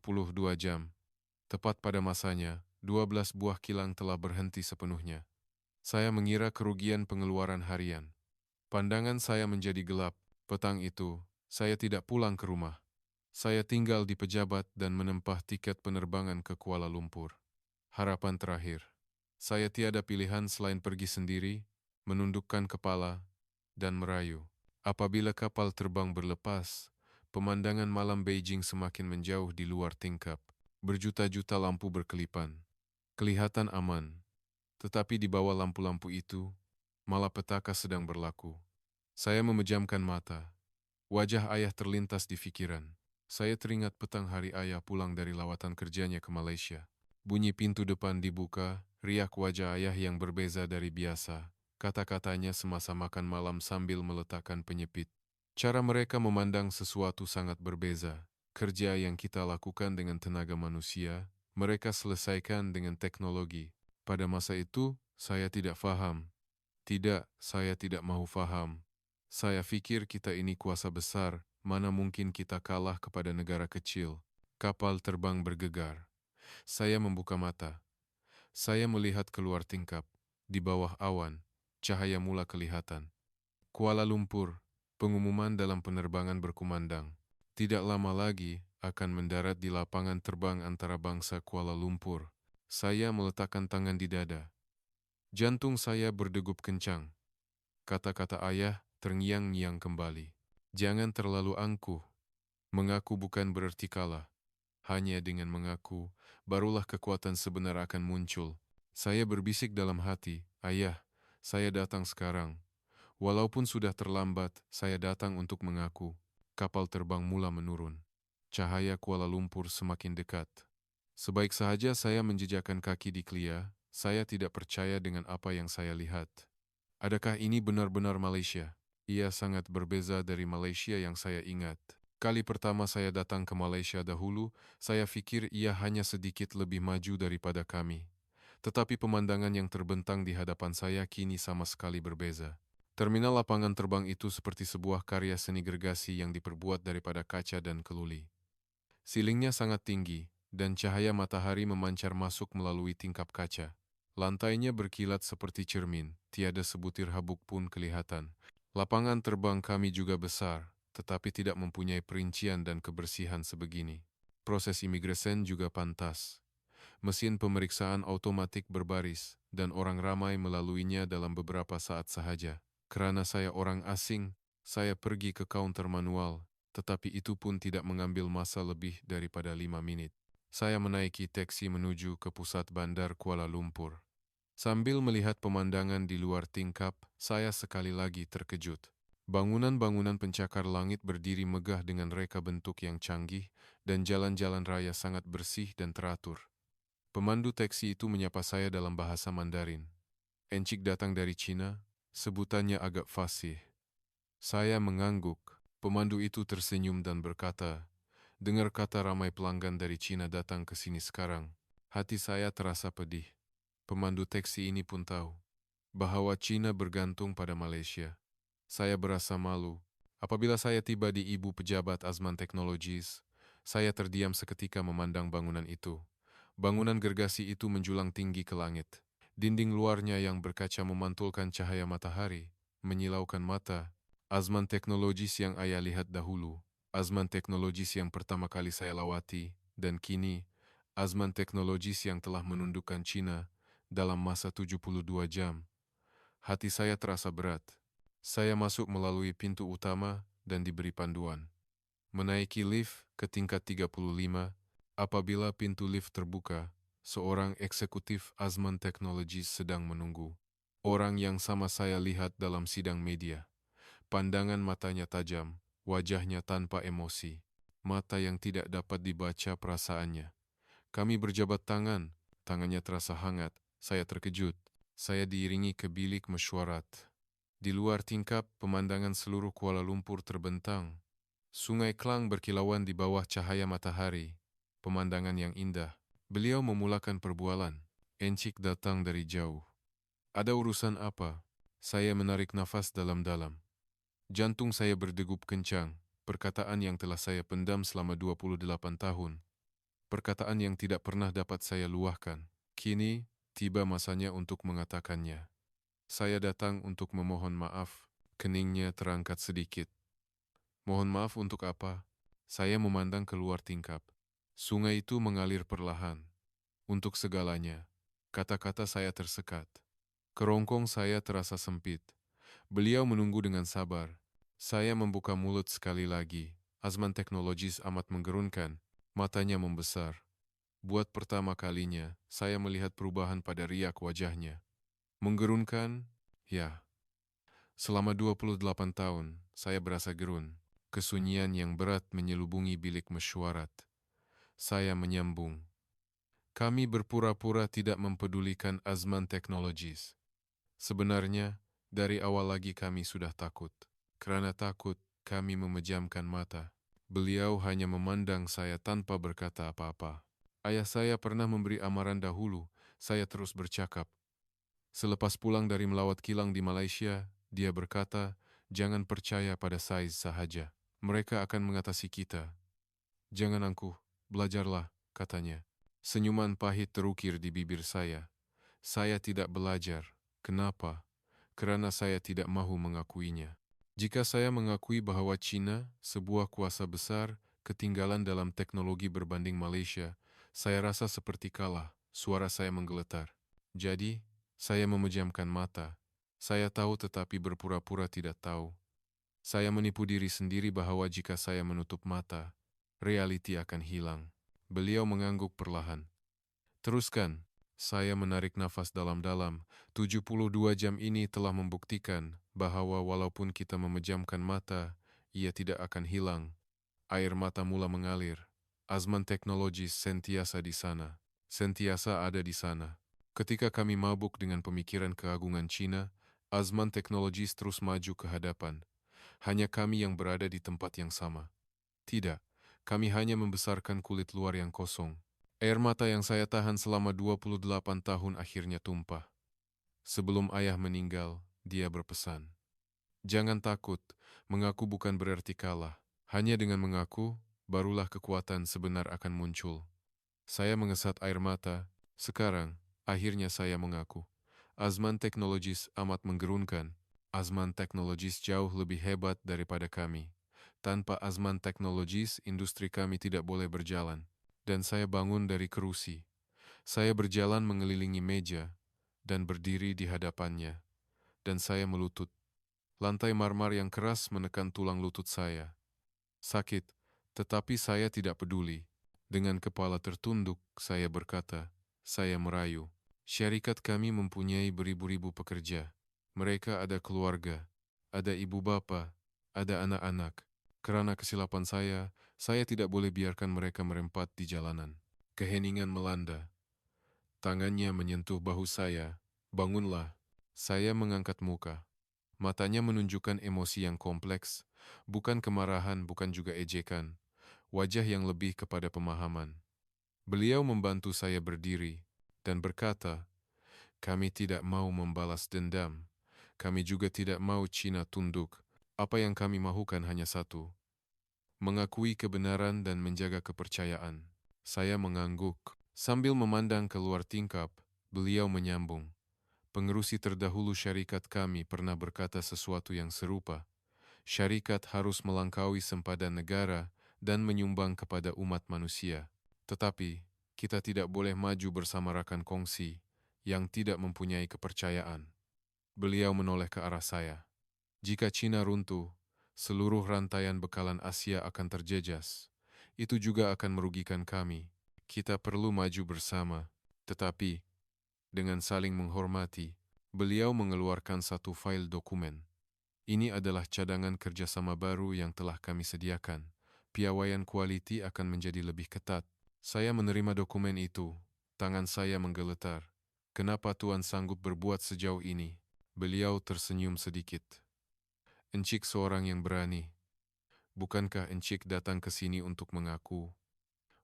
jam. Tepat pada masanya, 12 buah kilang telah berhenti sepenuhnya. Saya mengira kerugian pengeluaran harian. Pandangan saya menjadi gelap. Petang itu, saya tidak pulang ke rumah. Saya tinggal di pejabat dan menempah tiket penerbangan ke Kuala Lumpur. Harapan terakhir. Saya tiada pilihan selain pergi sendiri, menundukkan kepala, dan merayu. Apabila kapal terbang berlepas, pemandangan malam Beijing semakin menjauh di luar tingkap. Berjuta-juta lampu berkelipan. Kelihatan aman. Tetapi di bawah lampu-lampu itu, malapetaka sedang berlaku. Saya memejamkan mata. Wajah ayah terlintas di pikiran. Saya teringat petang hari ayah pulang dari lawatan kerjanya ke Malaysia. Bunyi pintu depan dibuka, riak wajah ayah yang berbeza dari biasa. Kata-katanya semasa makan malam sambil meletakkan penyepit. Cara mereka memandang sesuatu sangat berbeza. Kerja yang kita lakukan dengan tenaga manusia, mereka selesaikan dengan teknologi. Pada masa itu, saya tidak faham. Tidak, saya tidak mau faham. Saya pikir kita ini kuasa besar, mana mungkin kita kalah kepada negara kecil. Kapal terbang bergegar. Saya membuka mata. Saya melihat keluar tingkap. Di bawah awan, cahaya mula kelihatan. Kuala Lumpur, pengumuman dalam penerbangan berkumandang. Tidak lama lagi akan mendarat di lapangan terbang antara bangsa Kuala Lumpur. Saya meletakkan tangan di dada. Jantung saya berdegup kencang. Kata-kata ayah terngiang-ngiang kembali. Jangan terlalu angkuh. Mengaku bukan berarti kalah. Hanya dengan mengaku, barulah kekuatan sebenar akan muncul. Saya berbisik dalam hati, ayah, saya datang sekarang. Walaupun sudah terlambat, saya datang untuk mengaku. Kapal terbang mula menurun. Cahaya Kuala Lumpur semakin dekat. Sebaik sahaja saya menjejakkan kaki di Klia, saya tidak percaya dengan apa yang saya lihat. Adakah ini benar-benar Malaysia? Ia sangat berbeza dari Malaysia yang saya ingat. Kali pertama saya datang ke Malaysia dahulu, saya pikir ia hanya sedikit lebih maju daripada kami. Tetapi pemandangan yang terbentang di hadapan saya kini sama sekali berbeza. Terminal lapangan terbang itu seperti sebuah karya seni gergasi yang diperbuat daripada kaca dan keluli. Silingnya sangat tinggi, dan cahaya matahari memancar masuk melalui tingkap kaca. Lantainya berkilat seperti cermin, tiada sebutir habuk pun kelihatan. Lapangan terbang kami juga besar, tetapi tidak mempunyai perincian dan kebersihan sebegini. Proses imigresen juga pantas. Mesin pemeriksaan otomatik berbaris, dan orang ramai melaluinya dalam beberapa saat sahaja. Kerana saya orang asing, saya pergi ke kaunter manual, tetapi itu pun tidak mengambil masa lebih daripada 5 menit. Saya menaiki teksi menuju ke pusat bandar Kuala Lumpur. Sambil melihat pemandangan di luar tingkap, saya sekali lagi terkejut. Bangunan-bangunan pencakar langit berdiri megah dengan reka bentuk yang canggih, dan jalan-jalan raya sangat bersih dan teratur. Pemandu teksi itu menyapa saya dalam bahasa Mandarin. Encik datang dari Cina, sebutannya agak fasih. Saya mengangguk. Pemandu itu tersenyum dan berkata, dengar kata ramai pelanggan dari Cina datang ke sini sekarang. Hati saya terasa pedih. Pemandu teksi ini pun tahu bahwa Cina bergantung pada Malaysia. Saya berasa malu. Apabila saya tiba di ibu pejabat Azman Technologies, saya terdiam seketika memandang bangunan itu. Bangunan gergasi itu menjulang tinggi ke langit. Dinding luarnya yang berkaca memantulkan cahaya matahari, menyilaukan mata. Azman Technologies yang ayah lihat dahulu, Azman Technologies yang pertama kali saya lawati, dan kini, Azman Technologies yang telah menundukkan Cina dalam masa 72 jam. Hati saya terasa berat. Saya masuk melalui pintu utama dan diberi panduan. Menaiki lift ke tingkat 35, apabila pintu lift terbuka, seorang eksekutif Azman Technologies sedang menunggu. Orang yang sama saya lihat dalam sidang media. Pandangan matanya tajam, wajahnya tanpa emosi, mata yang tidak dapat dibaca perasaannya. Kami berjabat tangan, tangannya terasa hangat. Saya terkejut. Saya diiringi ke bilik mesyuarat. Di luar tingkap, pemandangan seluruh Kuala Lumpur terbentang. Sungai Klang berkilauan di bawah cahaya matahari. Pemandangan yang indah. Beliau memulakan perbualan. Encik datang dari jauh. Ada urusan apa? Saya menarik nafas dalam-dalam. Jantung saya berdegup kencang. Perkataan yang telah saya pendam selama 28 tahun. Perkataan yang tidak pernah dapat saya luahkan. Kini, tiba masanya untuk mengatakannya. Saya datang untuk memohon maaf. Keningnya terangkat sedikit. Mohon maaf untuk apa? Saya memandang keluar tingkap. Sungai itu mengalir perlahan. Untuk segalanya. Kata-kata saya tersekat. Kerongkong saya terasa sempit. Beliau menunggu dengan sabar. Saya membuka mulut sekali lagi. Azman Technologies amat menggerunkan. Matanya membesar. Buat pertama kalinya, saya melihat perubahan pada riak wajahnya. Menggerunkan? Ya. Selama 28 tahun, saya berasa gerun. Kesunyian yang berat menyelubungi bilik mesyuarat. Saya menyambung. Kami berpura-pura tidak mempedulikan azman teknologis. Sebenarnya, dari awal lagi kami sudah takut. Karena takut, kami memejamkan mata. Beliau hanya memandang saya tanpa berkata apa-apa. Ayah saya pernah memberi amaran dahulu, saya terus bercakap. Selepas pulang dari melawat kilang di Malaysia, dia berkata, jangan percaya pada saiz sahaja. Mereka akan mengatasi kita. Jangan angkuh, belajarlah, katanya. Senyuman pahit terukir di bibir saya. Saya tidak belajar. Kenapa? Karena saya tidak mahu mengakuinya. Jika saya mengakui bahwa China, sebuah kuasa besar, ketinggalan dalam teknologi berbanding Malaysia, saya rasa seperti kalah, suara saya menggeletar. Jadi, saya memejamkan mata. Saya tahu tetapi berpura-pura tidak tahu. Saya menipu diri sendiri bahwa jika saya menutup mata, realiti akan hilang. Beliau mengangguk perlahan. Teruskan. Saya menarik nafas dalam-dalam. 72 jam ini telah membuktikan bahwa walaupun kita memejamkan mata, ia tidak akan hilang. Air mata mula mengalir. Azman teknologis sentiasa di sana. Sentiasa ada di sana. Ketika kami mabuk dengan pemikiran keagungan Cina, azman teknologis terus maju ke hadapan. Hanya kami yang berada di tempat yang sama. Tidak, kami hanya membesarkan kulit luar yang kosong. Air mata yang saya tahan selama 28 tahun akhirnya tumpah. Sebelum ayah meninggal, dia berpesan. Jangan takut, mengaku bukan berarti kalah. Hanya dengan mengaku, barulah kekuatan sebenar akan muncul. Saya mengesat air mata. Sekarang, akhirnya saya mengaku. Azman teknologis amat menggerunkan. Azman teknologis jauh lebih hebat daripada kami. Tanpa azman teknologis, industri kami tidak boleh berjalan. Dan saya bangun dari kerusi. Saya berjalan mengelilingi meja dan berdiri di hadapannya. Dan saya melutut. Lantai marmar yang keras menekan tulang lutut saya. Sakit, tetapi saya tidak peduli. Dengan kepala tertunduk, saya berkata, saya merayu. Syarikat kami mempunyai beribu-ribu pekerja. Mereka ada keluarga, ada ibu bapa, ada anak-anak. Karena kesilapan saya tidak boleh biarkan mereka merempat di jalanan. Keheningan melanda. Tangannya menyentuh bahu saya. Bangunlah. Saya mengangkat muka. Matanya menunjukkan emosi yang kompleks, bukan kemarahan, bukan juga ejekan. Wajah yang lebih kepada pemahaman. Beliau membantu saya berdiri dan berkata, kami tidak mau membalas dendam. Kami juga tidak mau Cina tunduk. Apa yang kami mahukan hanya satu. Mengakui kebenaran dan menjaga kepercayaan. Saya mengangguk. Sambil memandang keluar tingkap, beliau menyambung. Pengerusi terdahulu syarikat kami pernah berkata sesuatu yang serupa. Syarikat harus melangkaui sempadan negara dan menyumbang kepada umat manusia. Tetapi, kita tidak boleh maju bersama rakan kongsi yang tidak mempunyai kepercayaan. Beliau menoleh ke arah saya. Jika Cina runtuh, seluruh rantaian bekalan Asia akan terjejas. Itu juga akan merugikan kami. Kita perlu maju bersama. Tetapi, dengan saling menghormati, beliau mengeluarkan satu file dokumen. Ini adalah cadangan kerjasama baru yang telah kami sediakan. Piawaian quality akan menjadi lebih ketat. Saya menerima dokumen itu. Tangan saya menggeletar. Kenapa Tuan sanggup berbuat sejauh ini? Beliau tersenyum sedikit. Encik seorang yang berani. Bukankah Encik datang ke sini untuk mengaku?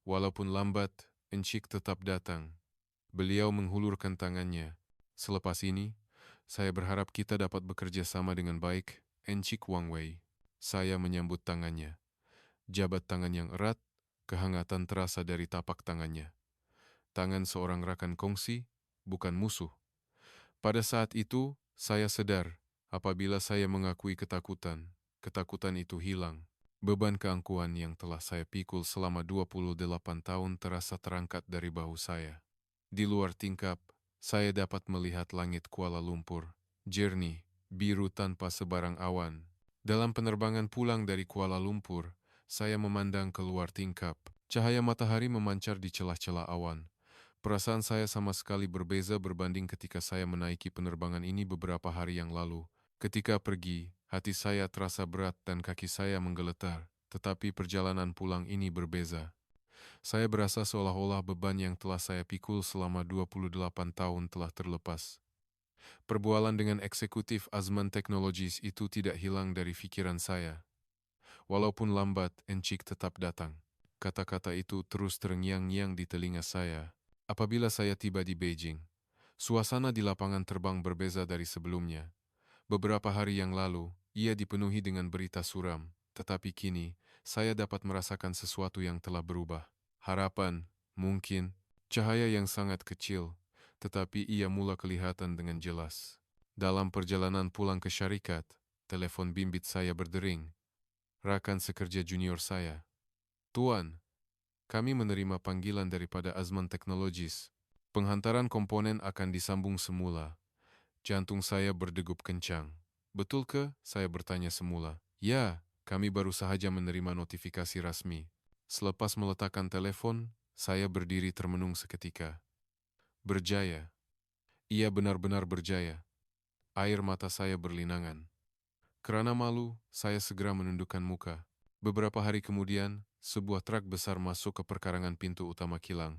Walaupun lambat, Encik tetap datang. Beliau menghulurkan tangannya. Selepas ini, saya berharap kita dapat bekerja sama dengan baik, Encik Wang Wei. Saya menyambut tangannya. Jabat tangan yang erat, kehangatan terasa dari tapak tangannya. Tangan seorang rakan kongsi, bukan musuh. Pada saat itu, saya sadar, apabila saya mengakui ketakutan, ketakutan itu hilang. Beban keangkuhan yang telah saya pikul selama 28 tahun terasa terangkat dari bahu saya. Di luar tingkap, saya dapat melihat langit Kuala Lumpur, jernih, biru tanpa sebarang awan. Dalam penerbangan pulang dari Kuala Lumpur, saya memandang keluar tingkap. Cahaya matahari memancar di celah-celah awan. Perasaan saya sama sekali berbeza berbanding ketika saya menaiki penerbangan ini beberapa hari yang lalu. Ketika pergi, Hati saya terasa berat dan kaki saya menggeletar, tetapi perjalanan pulang ini berbeza. Saya berasa seolah-olah beban yang telah saya pikul selama 28 tahun telah terlepas. Perbualan dengan eksekutif Azman Technologies itu tidak hilang dari pikiran saya. Walaupun lambat, encik tetap datang. Kata-kata itu terus terngiang-ngiang di telinga saya. Apabila saya tiba di Beijing, suasana di lapangan terbang berbeza dari sebelumnya. Beberapa hari yang lalu, ia dipenuhi dengan berita suram, tetapi kini, saya dapat merasakan sesuatu yang telah berubah. Harapan, mungkin, cahaya yang sangat kecil, tetapi ia mula kelihatan dengan jelas. Dalam perjalanan pulang ke syarikat, telepon bimbit saya berdering. Rakan sekerja junior saya. Tuan, kami menerima panggilan daripada Azman Technologies. Penghantaran komponen akan disambung semula. Jantung saya berdegup kencang. Betul ke? Saya bertanya semula. Ya, kami baru sahaja menerima notifikasi rasmi. Selepas meletakkan telepon, saya berdiri termenung seketika. Berjaya. Ia benar-benar berjaya. Air mata saya berlinangan. Kerana malu, saya segera menundukkan muka. Beberapa hari kemudian, sebuah truk besar masuk ke perkarangan pintu utama kilang.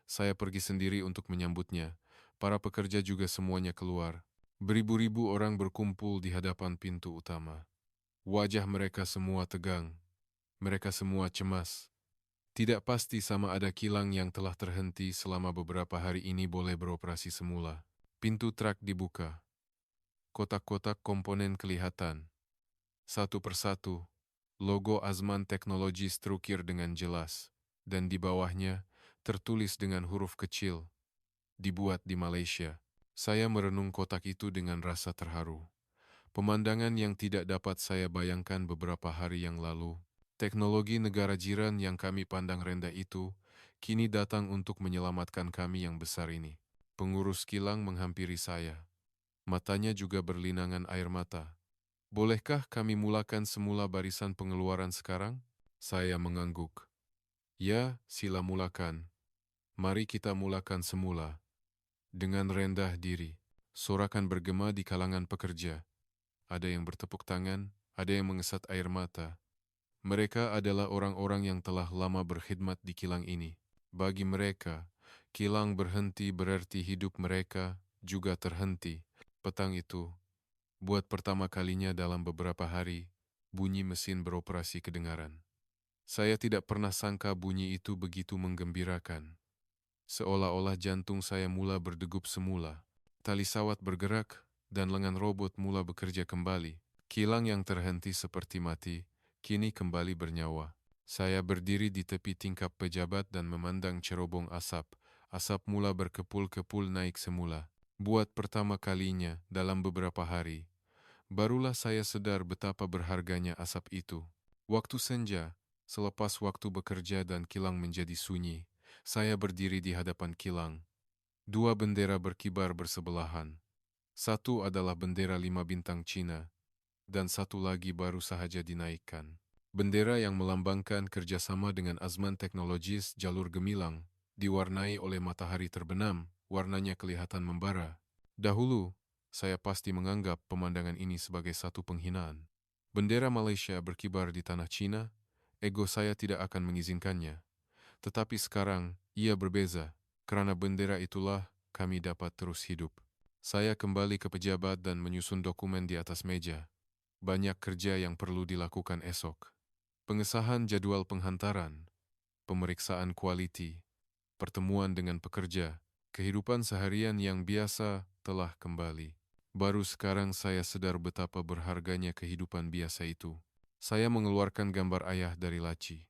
Saya pergi sendiri untuk menyambutnya. Para pekerja juga semuanya keluar. Beribu-ribu orang berkumpul di hadapan pintu utama. Wajah mereka semua tegang. Mereka semua cemas. Tidak pasti sama ada kilang yang telah terhenti selama beberapa hari ini boleh beroperasi semula. Pintu truk dibuka. Kotak-kotak komponen kelihatan. Satu persatu, logo Azman Technologies terukir dengan jelas. Dan di bawahnya, tertulis dengan huruf kecil. Dibuat di Malaysia. Saya merenung kotak itu dengan rasa terharu. Pemandangan yang tidak dapat saya bayangkan beberapa hari yang lalu. Teknologi negara jiran yang kami pandang rendah itu, kini datang untuk menyelamatkan kami yang besar ini. Pengurus kilang menghampiri saya. Matanya juga berlinangan air mata. Bolehkah kami mulakan semula barisan pengeluaran sekarang? Saya mengangguk. Ya, sila mulakan. Mari kita mulakan semula. Dengan rendah diri, sorakan bergema di kalangan pekerja. Ada yang bertepuk tangan, ada yang mengesat air mata. Mereka adalah orang-orang yang telah lama berkhidmat di kilang ini. Bagi mereka, kilang berhenti berarti hidup mereka juga terhenti. Petang itu, buat pertama kalinya dalam beberapa hari, bunyi mesin beroperasi kedengaran. Saya tidak pernah sangka bunyi itu begitu menggembirakan. Seolah-olah jantung saya mula berdegup semula. Tali sawat bergerak, dan lengan robot mula bekerja kembali. Kilang yang terhenti seperti mati, kini kembali bernyawa. Saya berdiri di tepi tingkap pejabat dan memandang cerobong asap. Asap mula berkepul-kepul naik semula. Buat pertama kalinya dalam beberapa hari, barulah saya sadar betapa berharganya asap itu. Waktu senja, selepas waktu bekerja dan kilang menjadi sunyi, saya berdiri di hadapan kilang. Dua bendera berkibar bersebelahan. Satu adalah bendera 5 bintang Cina, dan satu lagi baru sahaja dinaikkan. Bendera yang melambangkan kerjasama dengan Azman Technologies jalur gemilang, diwarnai oleh matahari terbenam, warnanya kelihatan membara. Dahulu, saya pasti menganggap pemandangan ini sebagai satu penghinaan. Bendera Malaysia berkibar di tanah Cina, ego saya tidak akan mengizinkannya. Tetapi sekarang, ia berbeza. Kerana bendera itulah, kami dapat terus hidup. Saya kembali ke pejabat dan menyusun dokumen di atas meja. Banyak kerja yang perlu dilakukan esok. Pengesahan jadwal penghantaran, pemeriksaan kualiti, pertemuan dengan pekerja, kehidupan seharian yang biasa telah kembali. Baru sekarang saya sadar betapa berharganya kehidupan biasa itu. Saya mengeluarkan gambar ayah dari laci.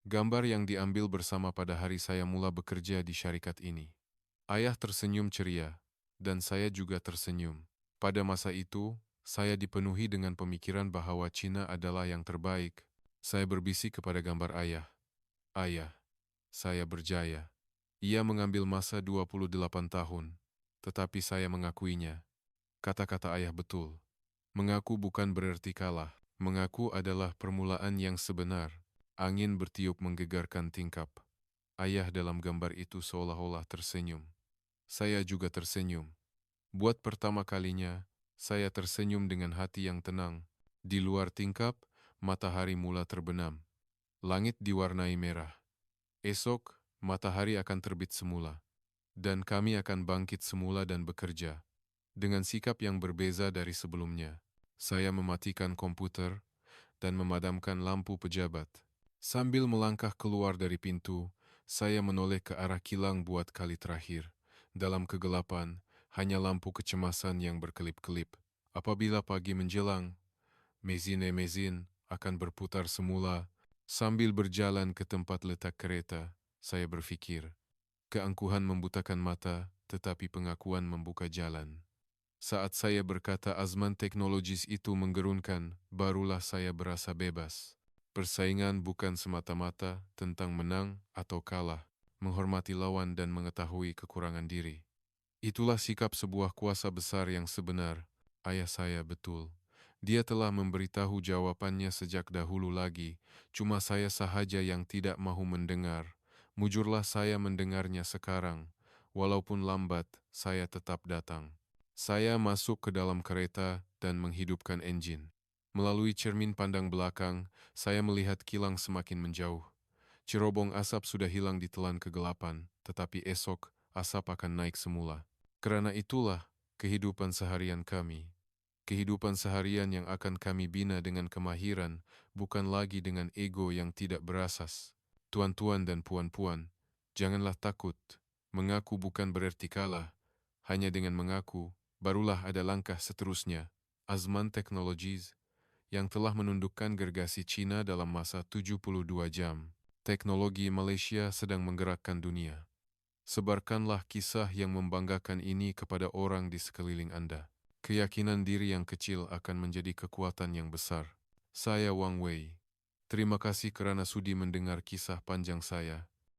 Gambar yang diambil bersama pada hari saya mula bekerja di syarikat ini. Ayah tersenyum ceria, dan saya juga tersenyum. Pada masa itu, saya dipenuhi dengan pemikiran bahwa Cina adalah yang terbaik. Saya berbisik kepada gambar ayah. Ayah, saya berjaya. Ia mengambil masa 28 tahun, tetapi saya mengakuinya. Kata-kata ayah betul. Mengaku bukan berarti kalah. Mengaku adalah permulaan yang sebenar. Angin bertiup menggegarkan tingkap. Ayah dalam gambar itu seolah-olah tersenyum. Saya juga tersenyum. Buat pertama kalinya, saya tersenyum dengan hati yang tenang. Di luar tingkap, matahari mula terbenam. Langit diwarnai merah. Esok, matahari akan terbit semula. Dan kami akan bangkit semula dan bekerja. Dengan sikap yang berbeza dari sebelumnya. Saya mematikan komputer dan memadamkan lampu pejabat. Sambil melangkah keluar dari pintu, saya menoleh ke arah kilang buat kali terakhir. Dalam kegelapan, hanya lampu kecemasan yang berkelip-kelip. Apabila pagi menjelang, mesin akan berputar semula. Sambil berjalan ke tempat letak kereta, saya berpikir, keangkuhan membutakan mata, tetapi pengakuan membuka jalan. Saat saya berkata azman teknologis itu menggerunkan, barulah saya berasa bebas. Persaingan bukan semata-mata tentang menang atau kalah, menghormati lawan dan mengetahui kekurangan diri. Itulah sikap sebuah kuasa besar yang sebenar. Ayah saya betul. Dia telah memberitahu jawabannya sejak dahulu lagi, cuma saya sahaja yang tidak mahu mendengar. Mujurlah saya mendengarnya sekarang. Walaupun lambat, saya tetap datang. Saya masuk ke dalam kereta dan menghidupkan enjin. Melalui cermin pandang belakang, saya melihat kilang semakin menjauh. Cerobong asap sudah hilang ditelan kegelapan, tetapi esok asap akan naik semula. Karena itulah kehidupan seharian kami. Kehidupan seharian yang akan kami bina dengan kemahiran, bukan lagi dengan ego yang tidak berasas. Tuan-tuan dan puan-puan, janganlah takut. Mengaku bukan berarti kalah. Hanya dengan mengaku, barulah ada langkah seterusnya. Azman Technologies yang telah menundukkan gergasi Cina dalam masa 72 jam. Teknologi Malaysia sedang menggerakkan dunia. Sebarkanlah kisah yang membanggakan ini kepada orang di sekeliling Anda. Keyakinan diri yang kecil akan menjadi kekuatan yang besar. Saya Wang Wei. Terima kasih kerana sudi mendengar kisah panjang saya.